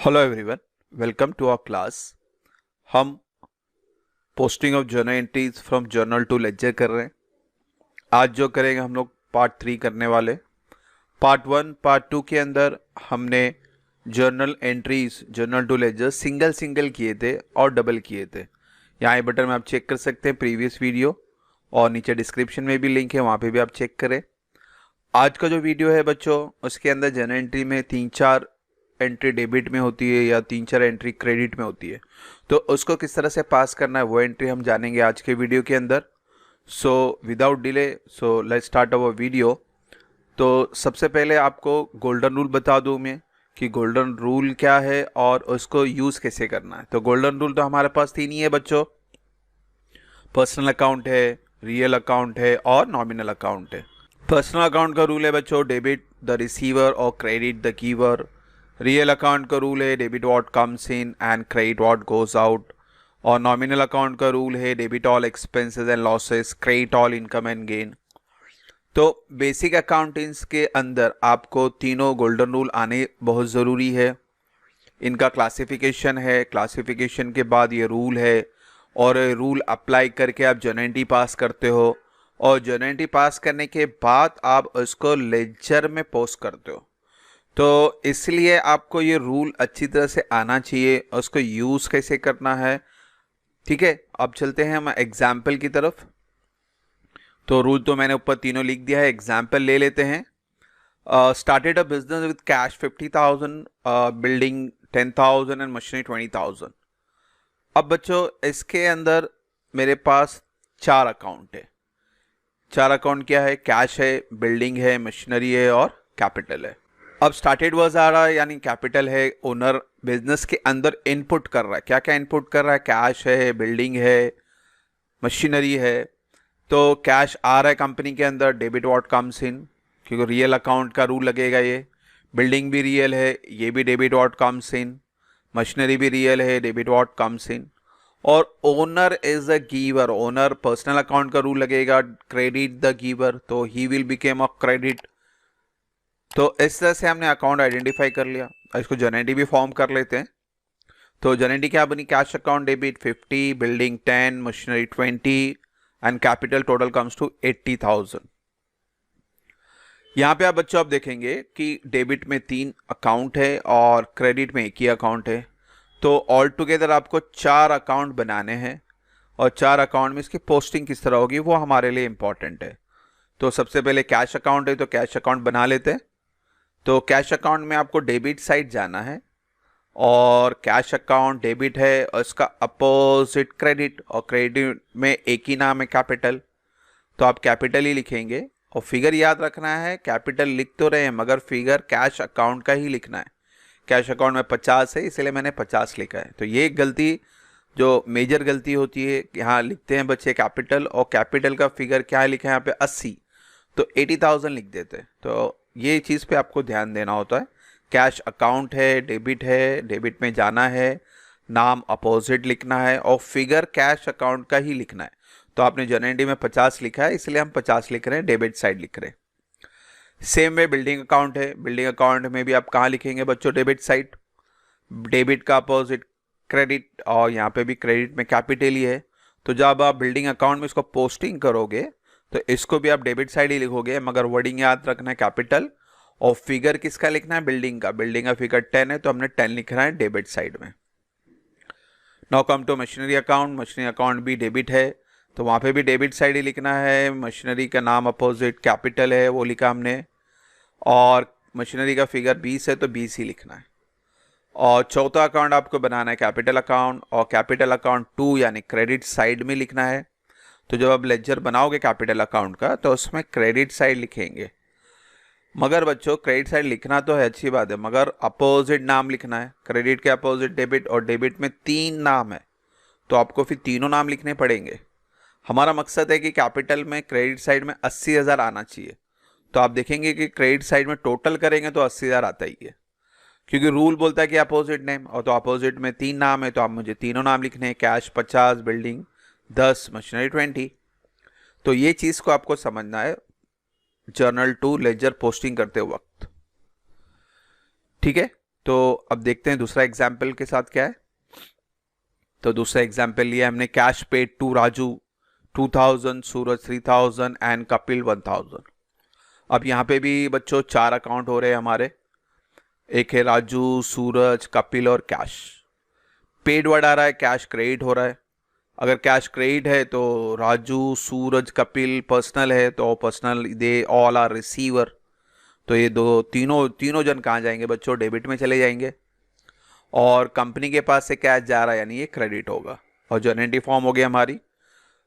Hello everyone, welcome to our class. हम posting of journal entries from journal to ledger कर रहे हैं। आज जो करेंगे हम लोग पार्ट 3 करने वाले। पार्ट 1 पार्ट 2 के अंदर हमने journal entries journal to ledger single single किए थे और डबल किए थे। यहाँ आई बटन में आप चेक कर सकते हैं प्रीवियस वीडियो, और नीचे डिस्क्रिप्शन में भी लिंक है, वहाँ पे भी आप चेक करें। आज का जो वीडियो है बच्चों, उसके अंदर जर्नल एंट्री में 3-4 एंट्री डेबिट में होती है या 3-4 एंट्री क्रेडिट में होती है, तो उसको किस तरह से पास करना है वो एंट्री हम जानेंगे आज के वीडियो के अंदर। So without delay, so let's start our video. तो सबसे पहले आपको गोल्डन रूल बता दूं मैं कि गोल्डन रूल क्या है और उसको यूज़ कैसे करना है। तो गोल्डन रूल तो हमारे पास 3 ही है बच्चों, पर्सनल अकाउंट है, रियल अकाउंट है और नॉमिनल अकाउंट है। पर्सनल अकाउंट का रूल है बच्चों, डेबिट द रिसीवर और credit the giver. Real account का रूल है debit what comes in and credit what goes out. और नॉमिनल अकाउंट का रूल है debit all expenses and losses, credit all income and gain. तो basic accountings के अंदर आपको तीनों गोल्डन रूल आने बहुत ज़रूरी है। इनका क्लासिफिकेशन है, क्लासिफिकेशन के बाद ये रूल है, और रूल अप्लाई करके आप जर्नल एंट्री पास करते हो, और जर्नल एंट्री पास करने के बाद आप उसको लेजर में पोस्ट करते हो। तो इसलिए आपको ये रूल अच्छी तरह से आना चाहिए, उसको यूज़ कैसे करना है। ठीक है, अब चलते हैं हम एग्जाम्पल की तरफ। तो रूल तो मैंने ऊपर तीनों लिख दिया है, एग्जाम्पल ले लेते हैं। Started a business with cash 50,000, building 10,000 and machinery 20,000। अब बच्चों इसके अंदर मेरे पास 4 अकाउंट है। 4 अकाउंट क्या है? कैश है, बिल्डिंग है, मशीनरी है और कैपिटल है। अब स्टार्टेड वर्ड आ रहा है यानी कैपिटल है। ओनर बिजनेस के अंदर इनपुट कर रहा है, क्या क्या इनपुट कर रहा है? कैश है, बिल्डिंग है, मशीनरी है। तो कैश आ रहा है कंपनी के अंदर, डेबिट व्हाट कम्स इन, क्योंकि रियल अकाउंट का रूल लगेगा ये। बिल्डिंग भी रियल है, ये भी debit what comes in. Machinery भी रियल है, डेबिट व्हाट कम्स इन। और owner is a giver, owner personal account का रूल लगेगा, क्रेडिट द गिवर, तो he will became a credit. तो इस तरह से हमने अकाउंट आइडेंटिफाई कर लिया। इसको जर्नल एंट्री भी फॉर्म कर लेते हैं। तो जर्नल एंट्री क्या बनी? Cash account debit 50, building 10, machinery 20 and capital total comes to 80,000। यहाँ पे आप बच्चों आप देखेंगे कि डेबिट में 3 अकाउंट है और क्रेडिट में 1 ही अकाउंट है। तो ऑल टुगेदर आपको 4 अकाउंट बनाने हैं, और 4 अकाउंट में इसकी पोस्टिंग किस तरह होगी वो हमारे लिए इंपॉर्टेंट है। तो सबसे पहले कैश अकाउंट है, तो कैश अकाउंट बना लेते हैं। तो कैश अकाउंट में आपको डेबिट साइड जाना है, और कैश अकाउंट डेबिट है और इसका अपोजिट क्रेडिट, और क्रेडिट में एक ही नाम है कैपिटल, तो आप कैपिटल ही लिखेंगे। और फिगर याद रखना है, कैपिटल लिख तो रहे हैं मगर फिगर कैश अकाउंट का ही लिखना है। कैश अकाउंट में 50 है इसलिए मैंने 50 लिखा है। तो ये गलती जो मेजर गलती होती है, यहाँ लिखते हैं बच्चे कैपिटल, और कैपिटल का फिगर क्या है लिखा है यहाँ पे 80, तो 80,000 लिख देते हैं। तो ये चीज़ पे आपको ध्यान देना होता है। कैश अकाउंट है, डेबिट में जाना है, नाम अपोजिट लिखना है, और फिगर कैश अकाउंट का ही लिखना है। तो आपने जर्नल एंट्री में 50 लिखा है इसलिए हम 50 लिख रहे हैं, डेबिट साइड लिख रहे हैं। सेम वे बिल्डिंग अकाउंट है, बिल्डिंग अकाउंट में भी आप कहाँ लिखेंगे बच्चों? Debit side. डेबिट का अपोजिट क्रेडिट, और यहाँ पे भी क्रेडिट में कैपिटल ही है। तो जब आप बिल्डिंग अकाउंट में इसको पोस्टिंग करोगे तो इसको भी आप डेबिट साइड ही लिखोगे, मगर वर्डिंग याद रखना है कैपिटल, और फिगर किसका लिखना है? बिल्डिंग का। बिल्डिंग का फिगर 10 है तो हमने 10 लिखना है डेबिट साइड में। Now come to machinery account. Machinery account भी डेबिट है तो वहाँ पे भी डेबिट साइड ही लिखना है। मशीनरी का नाम अपोजिट कैपिटल है, वो लिखा हमने, और मशीनरी का फिगर 20 है तो 20 ही लिखना है। और चौथा अकाउंट आपको बनाना है कैपिटल अकाउंट, और कैपिटल अकाउंट 2 यानी क्रेडिट साइड में लिखना है। तो जब आप लेजर बनाओगे कैपिटल अकाउंट का तो उसमें क्रेडिट साइड लिखेंगे। मगर बच्चों क्रेडिट साइड लिखना तो है, अच्छी बात है, मगर अपोजिट नाम लिखना है। क्रेडिट के अपोजिट डेबिट, और डेबिट में 3 नाम है तो आपको फिर तीनों नाम लिखने पड़ेंगे। हमारा मकसद है कि कैपिटल में क्रेडिट साइड में 80,000 आना चाहिए। तो आप देखेंगे कि क्रेडिट साइड में टोटल करेंगे तो 80,000 आता ही है, क्योंकि रूल बोलता है कि अपोजिट नेम, और तो अपोजिट में 3 नाम है तो आप मुझे तीनों नाम लिखने हैं। Cash 50, building 10, machinery 20। तो ये चीज़ को आपको समझना है जर्नल टू लेजर पोस्टिंग करते वक्त। ठीक है, तो अब देखते हैं दूसरा एग्जाम्पल के साथ क्या है। तो दूसरा एग्जाम्पल लिया हमने, cash paid to Raju 2000, Suraj 3000 and Kapil 1000। अब यहाँ पे भी बच्चों 4 अकाउंट हो रहे हैं हमारे, एक है राजू, सूरज, कपिल और कैश। पेड वर्ड आ रहा है, कैश क्रेडिट हो रहा है। अगर कैश क्रेडिट है तो राजू, सूरज, कपिल पर्सनल है तो personal, they all are receiver. तो ये तीनों जन कहाँ जाएंगे बच्चों, डेबिट में चले जाएंगे। और कंपनी के पास से कैश जा रहा है यानी ये क्रेडिट होगा। और जो एनएनटी फॉर्म हो गई हमारी,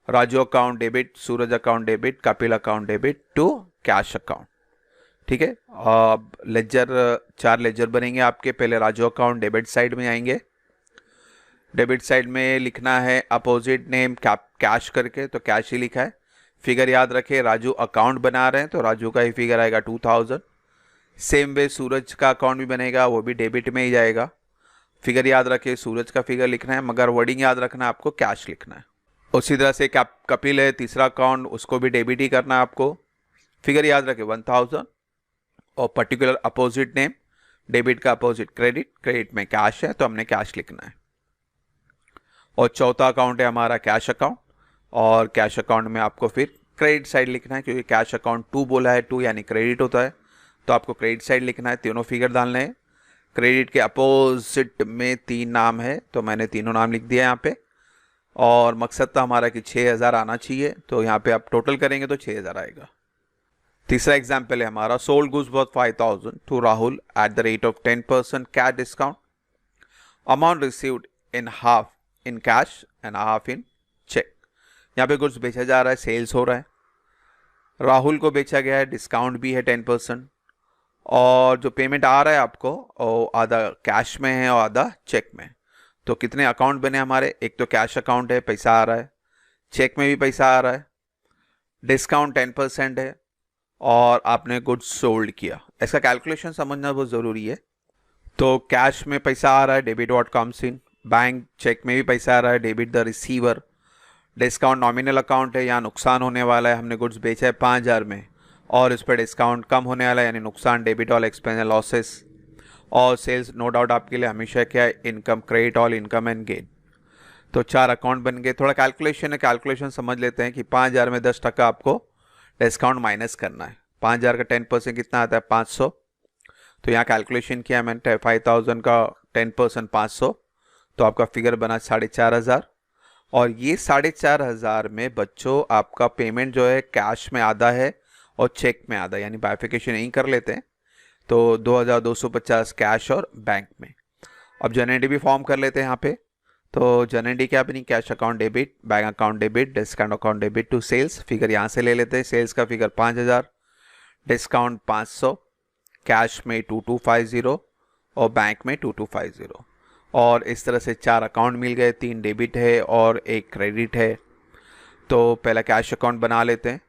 Raju account debit, Suraj account debit, Kapil account debit to cash account. ठीक है, अब लेजर, 4 लेजर बनेंगे आपके। पहले राजू अकाउंट डेबिट साइड में आएंगे। डेबिट साइड में लिखना है अपोजिट नेम कैश करके, तो कैश ही लिखा है। फिगर याद रखें, राजू अकाउंट बना रहे हैं तो राजू का ही फिगर आएगा 2000। सेम वे सूरज का अकाउंट भी बनेगा, वो भी डेबिट में ही जाएगा। फिगर याद रखें, सूरज का फिगर लिखना है मगर वर्डिंग याद रखना है, आपको कैश लिखना है। उसी तरह से कपिल है तीसरा अकाउंट, उसको भी डेबिट ही करना है आपको। फिगर याद रखें 1000 और पर्टिकुलर अपोजिट नेम, डेबिट का अपोजिट क्रेडिट, क्रेडिट में कैश है तो हमने कैश लिखना है। और चौथा अकाउंट है हमारा कैश अकाउंट, और कैश अकाउंट में आपको फिर क्रेडिट साइड लिखना है, क्योंकि कैश अकाउंट 2 बोला है, 2 यानी क्रेडिट होता है, तो आपको क्रेडिट साइड लिखना है। तीनों फिगर डालने हैं। क्रेडिट के अपोजिट में 3 नाम है तो मैंने तीनों नाम लिख दिया यहाँ पे। और मकसद था हमारा कि 6000 आना चाहिए, तो यहाँ पे आप टोटल करेंगे तो 6000 आएगा। तीसरा एग्जाम्पल है हमारा, sold goods worth 5000 to Rahul at the rate of 10% cash discount, amount received in half in cash and half in cheque. यहाँ पे गुड्स बेचा जा रहा है, सेल्स हो रहा है, राहुल को बेचा गया है, डिस्काउंट भी है 10%, और जो पेमेंट आ रहा है आपको वो आधा कैश में है और आधा चेक में। तो कितने अकाउंट बने हमारे, एक तो कैश अकाउंट है, पैसा आ रहा है, चेक में भी पैसा आ रहा है, डिस्काउंट 10% है, और आपने गुड्स सोल्ड किया। इसका कैलकुलेशन समझना बहुत ज़रूरी है। तो कैश में पैसा आ रहा है, debit what comes in, bank cheque में भी पैसा आ रहा है, debit the receiver, discount nominal account है, यहाँ नुकसान होने वाला है, हमने गुड्स बेचा है 5000 में और इस पर डिस्काउंट कम होने वाला है यानी नुकसान, debit all expense and losses. और सेल्स नो डाउट आपके लिए हमेशा क्या है, income, credit all income and gain. तो 4 अकाउंट बन गए। थोड़ा कैलकुलेशन है, कैलकुलेशन समझ लेते हैं कि 5000 में 10% आपको डिस्काउंट माइनस करना है। 5000 का 10% कितना आता है, 500। तो यहाँ कैलकुलेशन किया मैंने, 5000 का 10% 500, तो आपका फिगर बना 4500। और ये 4500 में बच्चों आपका पेमेंट जो है कैश में आधा है और चेक में आधा, यानी बाइफिकेशन यहीं कर लेते हैं। तो 2250 कैश और बैंक में। अब जनरेटी भी फॉर्म कर लेते हैं यहाँ पे। तो जनरेटी क्या बनी, cash account debit, bank account debit, discount account debit to sales. Figure यहाँ से ले लेते हैं, सेल्स का फिगर 5000, डिस्काउंट 500, कैश में 2250 और बैंक में 2250। और इस तरह से 4 अकाउंट मिल गए, 3 डेबिट है और 1 क्रेडिट है। तो पहला कैश अकाउंट बना लेते हैं।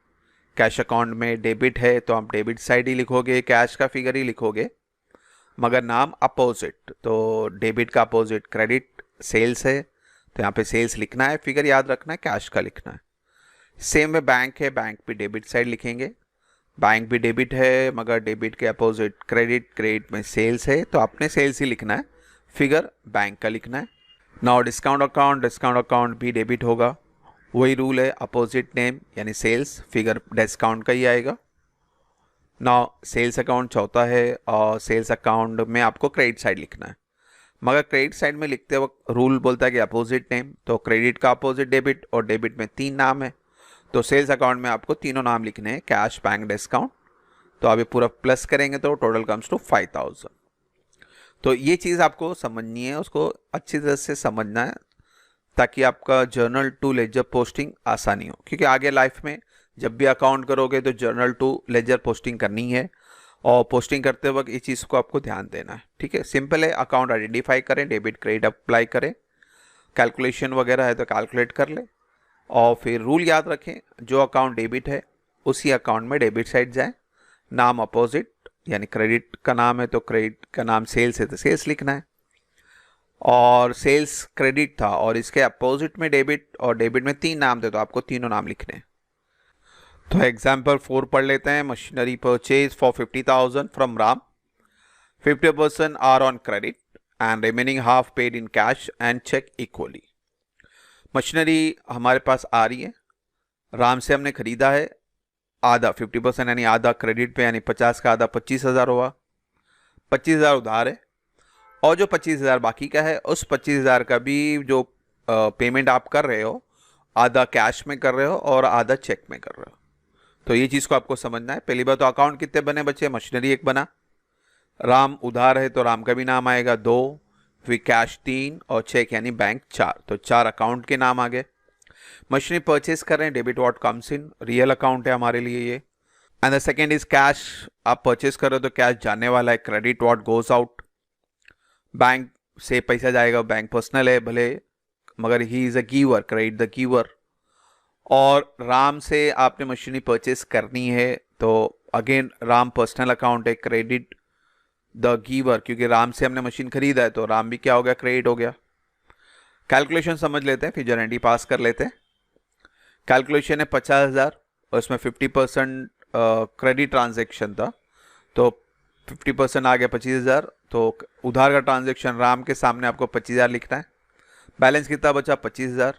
कैश अकाउंट में डेबिट है तो आप डेबिट साइड ही लिखोगे, कैश का फिगर ही लिखोगे, मगर नाम अपोजिट। तो डेबिट का अपोजिट क्रेडिट, सेल्स है तो यहाँ पे सेल्स लिखना है, फिगर याद रखना है, कैश का लिखना है। सेम में बैंक है, बैंक भी डेबिट साइड लिखेंगे, बैंक भी डेबिट है मगर डेबिट के अपोजिट क्रेडिट, क्रेडिट में सेल्स है तो आपने सेल्स ही लिखना है, फिगर बैंक का लिखना है। नाउ डिस्काउंट अकाउंट भी डेबिट होगा, वही रूल है, अपोजिट नेम यानी सेल्स, फिगर डिस्काउंट का ही आएगा। नाउ सेल्स अकाउंट चौथा है और सेल्स अकाउंट में आपको क्रेडिट साइड लिखना है, मगर क्रेडिट साइड में लिखते वक्त रूल बोलता है कि अपोजिट नेम, तो क्रेडिट का अपोजिट डेबिट और डेबिट में 3 नाम है तो सेल्स अकाउंट में आपको तीनों नाम लिखने हैं, कैश, बैंक, डिस्काउंट। तो अभी पूरा प्लस करेंगे तो टोटल कम्स टू 5000। तो ये चीज़ आपको समझनी है, उसको अच्छी तरह से समझना है ताकि आपका जर्नल टू लेजर पोस्टिंग आसानी हो, क्योंकि आगे लाइफ में जब भी अकाउंट करोगे तो जर्नल टू लेजर पोस्टिंग करनी है और पोस्टिंग करते वक्त इस चीज़ को आपको ध्यान देना है। ठीक है, सिंपल है, अकाउंट आइडेंटिफाई करें, डेबिट क्रेडिट अप्लाई करें, कैलकुलेशन वगैरह है तो कैलकुलेट कर लें और फिर रूल याद रखें, जो अकाउंट डेबिट है उसी अकाउंट में डेबिट साइड जाए, नाम अपोजिट यानी क्रेडिट का नाम है तो क्रेडिट का नाम सेल्स है तो सेल्स लिखना है, और सेल्स क्रेडिट था और इसके अपोजिट में डेबिट और डेबिट में 3 नाम थे तो आपको तीनों नाम लिखने हैं। तो एग्जाम्पल 4 पढ़ लेते हैं। Machinery purchase for 50,000 from Ram, 50% are on credit and remaining half paid in cash and cheque equally. Machinery हमारे पास आ रही है, राम से हमने खरीदा है आधा 50% यानी आधा क्रेडिट पे, यानी 50 का आधा 25,000 हुआ, 25,000 उधार है और जो 25,000 बाकी का है उस 25,000 का भी जो पेमेंट आप कर रहे हो आधा कैश में कर रहे हो और आधा चेक में कर रहे हो। तो ये चीज़ को आपको समझना है। पहली बार तो अकाउंट कितने बने बच्चे, मशीनरी एक बना, राम उधार है तो राम का भी नाम आएगा 2, फिर कैश 3 और चेक यानी बैंक 4, तो 4 अकाउंट के नाम आ गए। मशीनरी परचेज कर रहे हैं, debit what comes in, real account है हमारे लिए ये। And the second is cash, आप परचेज कर रहे हो तो कैश जाने वाला है, credit what goes out, bank से पैसा जाएगा, बैंक पर्सनल है भले मगर he is a giver, credit the giver. और राम से आपने मशीनरी परचेज करनी है तो अगेन राम पर्सनल अकाउंट है, क्रेडिट द गिवर, क्योंकि राम से हमने मशीन खरीदा है तो राम भी क्या हो गया, क्रेडिट हो गया। कैलकुलेशन समझ लेते हैं, फिर जनरेटी पास कर लेते हैं। कैलकुलेशन है 50,000 और इसमें 50% क्रेडिट ट्रांजेक्शन था तो 50% आ गया 25,000, तो उधार का ट्रांजेक्शन राम के सामने आपको 25,000 लिखना है। बैलेंस कितना बचा, 25,000।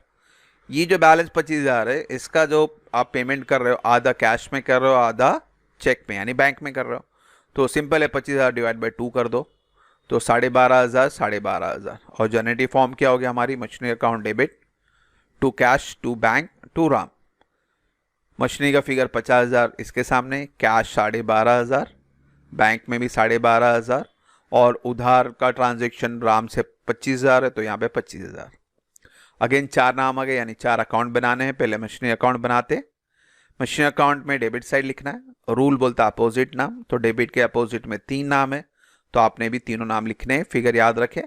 ये जो बैलेंस 25,000 है इसका जो आप पेमेंट कर रहे हो आधा कैश में कर रहे हो आधा चेक में यानी बैंक में कर रहे हो, तो सिंपल है 25,000 डिवाइड बाई 2 कर दो तो 12,500 12,500। और जनरेटिव फॉर्म क्या हो गया हमारी, machinery account debit to cash to bank to Ram. Machinery का फिगर 50,000 इसके सामने, कैश 12,500, बैंक में भी 12,500 और उधार का ट्रांजेक्शन राम से 25,000 है तो यहाँ पे 25,000। अगेन 4 नाम आ गए यानी 4 अकाउंट बनाने हैं। पहले मशीनरी अकाउंट बनाते, मशीनरी अकाउंट में डेबिट साइड लिखना है, रूल बोलता है अपोजिट नाम, तो डेबिट के अपोजिट में 3 नाम है तो आपने भी तीनों नाम लिखने हैं। फिगर याद रखें,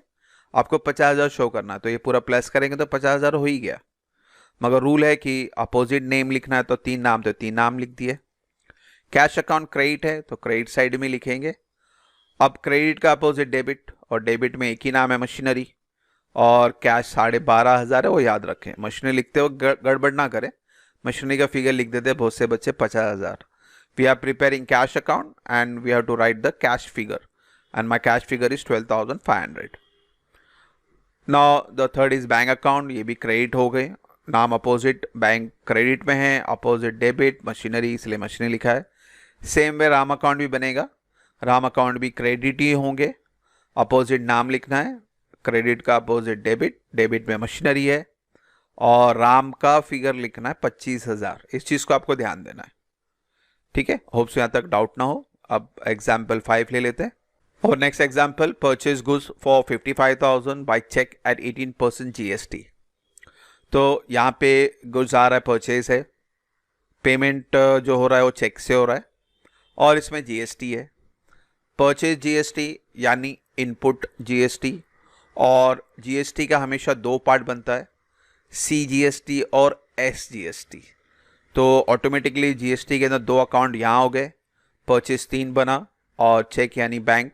आपको 50,000 शो करना है तो ये पूरा प्लस करेंगे तो 50,000 हो ही गया, मगर रूल है कि अपोजिट नेम लिखना है तो 3 नाम, तो 3 नाम लिख दिए। कैश अकाउंट क्रेडिट है तो क्रेडिट साइड में लिखेंगे। अब क्रेडिट का अपोजिट डेबिट और डेबिट में एक ही नाम है मशीनरी और कैश 12,500 है, वो याद रखें। मशीनरी लिखते हो गड़बड़ ना करें, मशीनरी का फिगर लिख देते बहुत से बच्चे 50,000। We are preparing cash account and we have to write the cash figure and my cash figure is 12,500। Now the third is bank account, ये भी क्रेडिट हो गए, नाम अपोजिट, बैंक क्रेडिट में है, अपोजिट डेबिट, मशीनरी इसलिए machinery लिखा है। सेम वे राम अकाउंट भी बनेगा, राम अकाउंट भी क्रेडिट ही होंगे, अपोजिट नाम लिखना है, क्रेडिट का अपोजिट डेबिट, डेबिट में मशीनरी है और राम का फिगर लिखना है 25,000। इस चीज़ को आपको ध्यान देना है, ठीक है। होप सो यहाँ तक डाउट ना हो। अब एग्जाम्पल 5 ले लेते हैं और next example, purchase goods for 55,000 by cheque at 18% GST। तो यहाँ पे गुड्स आ रहा है, परचेज है, पेमेंट जो हो रहा है वो चेक से हो रहा है और इसमें GST है। परचेज GST यानी इनपुट GST, और GST का हमेशा 2 पार्ट बनता है, CGST और SGST। तो ऑटोमेटिकली GST के अंदर 2 अकाउंट यहाँ हो गए, परचेज 3 बना और चेक यानी बैंक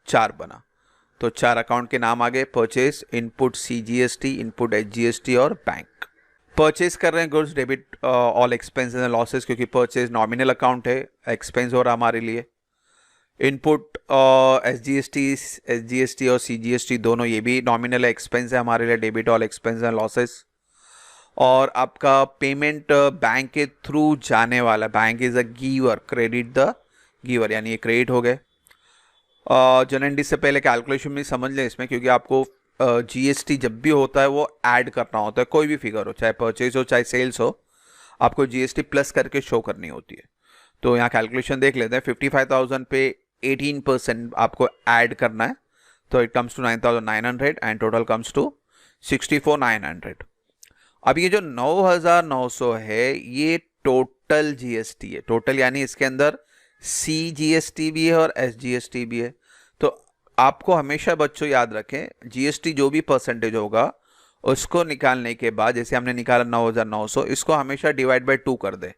4 बना, तो 4 अकाउंट के नाम आ गए, purchase, input CGST, input SGST और बैंक। परचेज कर रहे हैं goods, debit all expenses and losses, क्योंकि परचेज नॉमिनल अकाउंट है, एक्सपेंस हो रहा हमारे लिए। इनपुट SGST और CGST दोनों ये भी नॉमिनल एक्सपेंस है हमारे लिए, debit all expense and losses. और आपका पेमेंट बैंक के थ्रू जाने वाला, bank is a giver, credit the giver यानी ये क्रेडिट हो गए। जनरेटी से पहले कैलकुलेशन भी समझ लें इसमें, क्योंकि आपको GST जब भी होता है वो ऐड करना होता है, कोई भी फिगर हो, चाहे परचेज हो चाहे सेल्स हो, आपको GST प्लस करके शो करनी होती है। तो यहाँ कैलकुलेशन देख लेते हैं, 55,000 पे 18% आपको ऐड करना है तो it comes to 9,900 and total comes to 64,900। अब ये जो 9,900 है ये टोटल GST है, टोटल यानी इसके अंदर CGST भी है और SGST भी है। तो आपको हमेशा बच्चों याद रखें, GST जो भी परसेंटेज होगा उसको निकालने के बाद, जैसे हमने निकाला 9,900, इसको हमेशा डिवाइड बाय 2 कर दे,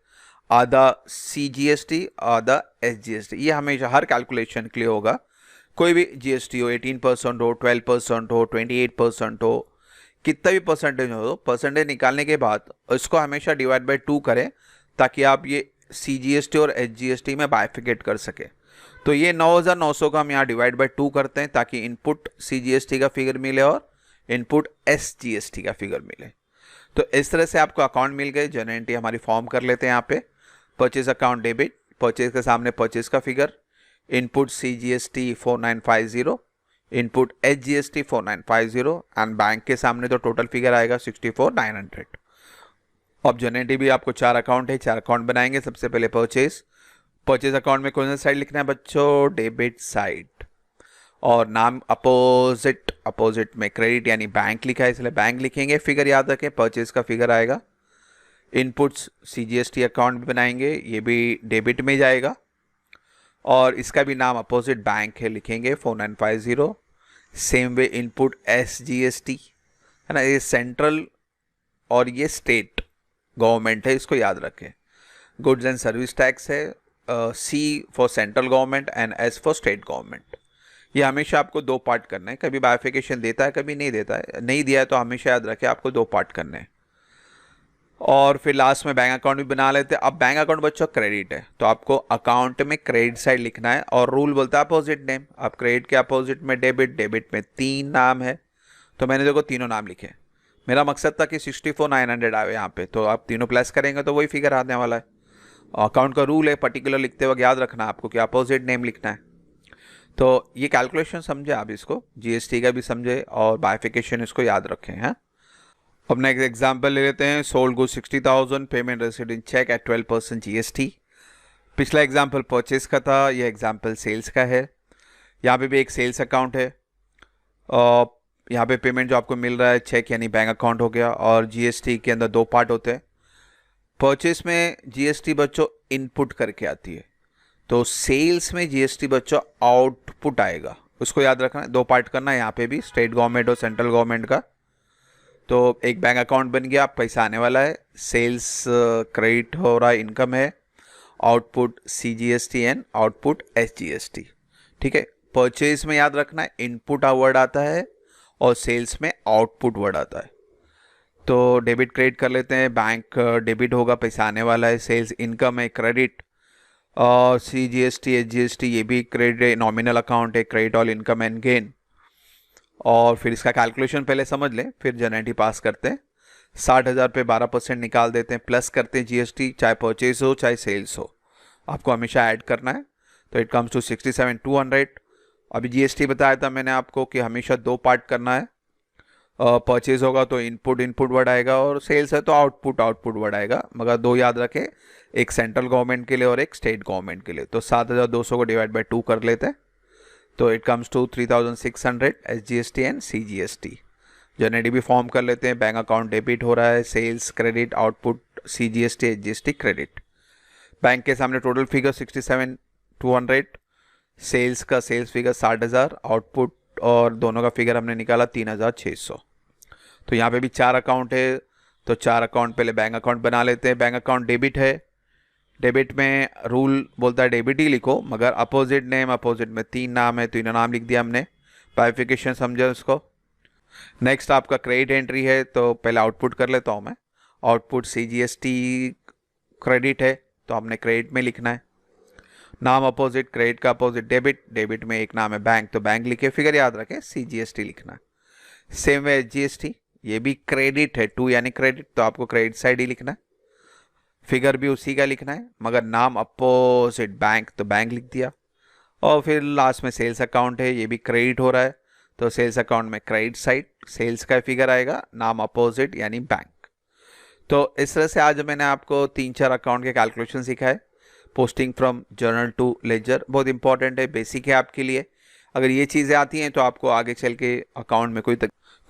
आधा CGST आधा SGST। ये हमेशा हर कैलकुलेशन के लिए होगा, कोई भी GST हो, 18% हो, 12% हो, 28% हो, कितना भी परसेंटेज हो, परसेंटेज निकालने के बाद इसको हमेशा डिवाइड बाय 2 करें ताकि आप ये CGST और SGST में बाइफिकेट कर सके। तो ये 9,900 का हम यहाँ डिवाइड बाय 2 करते हैं ताकि इनपुट CGST का फिगर मिले और इनपुट SGST का फिगर मिले। तो इस तरह से आपको अकाउंट मिल गए। जर्नल एंट्री हमारी फॉर्म कर लेते हैं यहाँ पे। परचेज अकाउंट डेबिट, परचेज के सामने परचेज का figure, input CGST 4950, input SGST 4950 and bank के सामने तो टोटल फिगर आएगा 64,900। अब जर्नल एंट्री भी आपको 4 अकाउंट है, 4 अकाउंट बनाएंगे। सबसे पहले परचेज अकाउंट में कौन सा साइड लिखना है बच्चों? Debit side. और नाम अपोजिट में क्रेडिट यानी बैंक लिखा है इसलिए बैंक लिखेंगे। फिगर याद रखें, परचेज का फिगर आएगा। इनपुट्स CGST अकाउंट भी बनाएंगे, ये भी डेबिट में जाएगा और इसका भी नाम अपोजिट बैंक है, लिखेंगे 4950। सेम वे इनपुट SGST है ना, ये सेंट्रल और ये स्टेट गवर्नमेंट है, इसको याद रखें। गुड्स एंड सर्विस टैक्स है, C for central government and S for state government. ये हमेशा आपको 2 पार्ट करना है, कभी बाइफिकेशन देता है कभी नहीं देता है, नहीं दिया है तो हमेशा याद रखें आपको 2 पार्ट करने हैं। और फिर लास्ट में बैंक अकाउंट भी बना लेते हैं। अब बैंक अकाउंट बच्चों क्रेडिट है तो आपको अकाउंट में क्रेडिट साइड लिखना है और रूल बोलता है अपोजिट नेम। अब क्रेडिट के अपोजिट में डेबिट में 3 नाम है तो मैंने देखो तीनों नाम लिखे। मेरा मकसद था कि 64,900 आए यहाँ पे, तो आप तीनों प्लस करेंगे तो वही फिगर आने वाला है। अकाउंट का रूल है, पर्टिकुलर लिखते वक्त याद रखना आपको कि अपोजिट नेम लिखना है। तो ये कैलकुलेशन समझे आप, इसको GST का भी समझे और बाइफिकेशन इसको याद रखें हैं। अब नेक्स्ट एग्जांपल ले लेते हैं। Sold good 60,000, payment received in cheque at 12% GST। पिछला एग्जांपल परचेज का था, ये एग्जांपल सेल्स का है। यहाँ पे भी एक सेल्स अकाउंट है और यहाँ पे पेमेंट जो आपको मिल रहा है चेक यानी बैंक अकाउंट हो गया। और GST के अंदर 2 पार्ट होते हैं। परचेज में GST बच्चों इनपुट करके आती है, तो सेल्स में GST बच्चों आउटपुट आएगा। उसको याद रखना है, 2 पार्ट करना है यहाँ पे भी, स्टेट गवर्नमेंट और सेंट्रल गवर्नमेंट का। तो एक बैंक अकाउंट बन गया, पैसा आने वाला है, सेल्स क्रेडिट हो रहा है, इनकम है, output CGST and output SGST। ठीक है, परचेज में याद रखना है इनपुट वर्ड आता है और सेल्स में आउटपुट वर्ड आता है। तो डेबिट क्रेडिट कर लेते हैं। बैंक डेबिट होगा, पैसा आने वाला है, सेल्स इनकम है, क्रेडिट, और CGST SGST ये भी क्रेडिट नॉमिनल अकाउंट है, credit all income and gain. और फिर इसका कैलकुलेशन पहले समझ लें फिर जर्नल एंट्री पास करते हैं। 60,000 पे 12% निकाल देते हैं, प्लस करते हैं GST, चाहे परचेज हो चाहे सेल्स हो, आपको हमेशा ऐड करना है। तो इट कम्स टू 67,200। अभी GST बताया था मैंने आपको कि हमेशा 2 पार्ट करना है। परचेज होगा तो इनपुट वर्ड आएगा और सेल्स है तो आउटपुट वर्ड आएगा, मगर 2 याद रखें, एक सेंट्रल गवर्नमेंट के लिए और एक स्टेट गवर्नमेंट के लिए। तो 7,200 को डिवाइड बाय 2 कर लेते हैं तो it comes to 3,600 SGST and CGST। Journal entry भी फॉर्म कर लेते हैं। बैंक अकाउंट डेबिट हो रहा है, sales credit, output CGST SGST credit. Bank के सामने टोटल फिगर 67,200, सेल्स का सेल्स फिगर 60,000, आउटपुट और दोनों का फिगर हमने निकाला 3,600। तो यहाँ पे भी 4 अकाउंट है तो 4 अकाउंट पहले बैंक अकाउंट बना लेते हैं। बैंक अकाउंट डेबिट है, डेबिट में रूल बोलता है डेबिट ही लिखो, मगर अपोजिट नेम, अपोजिट में 3 नाम है, तीनों नाम लिख दिया हमने। बाइफिकेशन समझे उसको। नेक्स्ट आपका क्रेडिट एंट्री है तो पहले आउटपुट कर लेता हूँ मैं। आउटपुट CGST क्रेडिट है तो हमने क्रेडिट में लिखना है। नाम अपोजिट, क्रेडिट का अपोजिट डेबिट में एक नाम है बैंक तो बैंक लिखे, फिगर याद रखें CGST लिखना है। सेम वे SGST, ये भी क्रेडिट है, 2 यानी क्रेडिट तो आपको क्रेडिट साइड ही लिखना है, फिगर भी उसी का लिखना है, मगर नाम अपोजिट बैंक तो बैंक लिख दिया। और फिर लास्ट में सेल्स अकाउंट है, ये भी क्रेडिट हो रहा है तो सेल्स अकाउंट में क्रेडिट साइड सेल्स का फिगर आएगा, नाम अपोजिट यानी बैंक। तो इस तरह से आज मैंने आपको 3-4 अकाउंट के कैलकुलेशन सिखाए। Posting from journal to ledger बहुत इंपॉर्टेंट है, बेसिक है आपके लिए। अगर ये चीज़ें आती हैं तो आपको आगे चल के अकाउंट में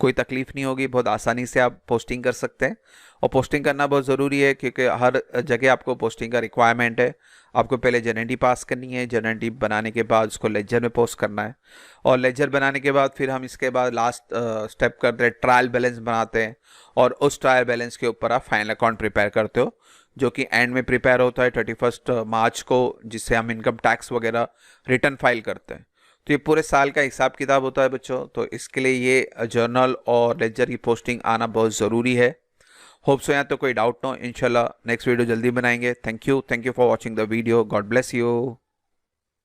कोई तकलीफ नहीं होगी, बहुत आसानी से आप पोस्टिंग कर सकते हैं। और पोस्टिंग करना बहुत ज़रूरी है क्योंकि हर जगह आपको पोस्टिंग का रिक्वायरमेंट है। आपको पहले जर्नल एंट्री पास करनी है, जर्नल एंट्री बनाने के बाद उसको लेजर में पोस्ट करना है, और लेजर बनाने के बाद फिर हम इसके बाद लास्ट स्टेप करते हैं, ट्रायल बैलेंस बनाते हैं, और उस ट्रायल बैलेंस के ऊपर आप फाइनल अकाउंट प्रिपेयर करते हो, जो कि एंड में प्रिपेयर होता है 31 मार्च को, जिससे हम इनकम टैक्स वगैरह रिटर्न फाइल करते हैं। तो ये पूरे साल का हिसाब किताब होता है बच्चों, तो इसके लिए ये जर्नल और लेजर की पोस्टिंग आना बहुत ज़रूरी है। होप सो यहाँ तो कोई डाउट ना हो। इंशाल्लाह नेक्स्ट वीडियो जल्दी बनाएंगे। Thank you for watching the video. God bless you.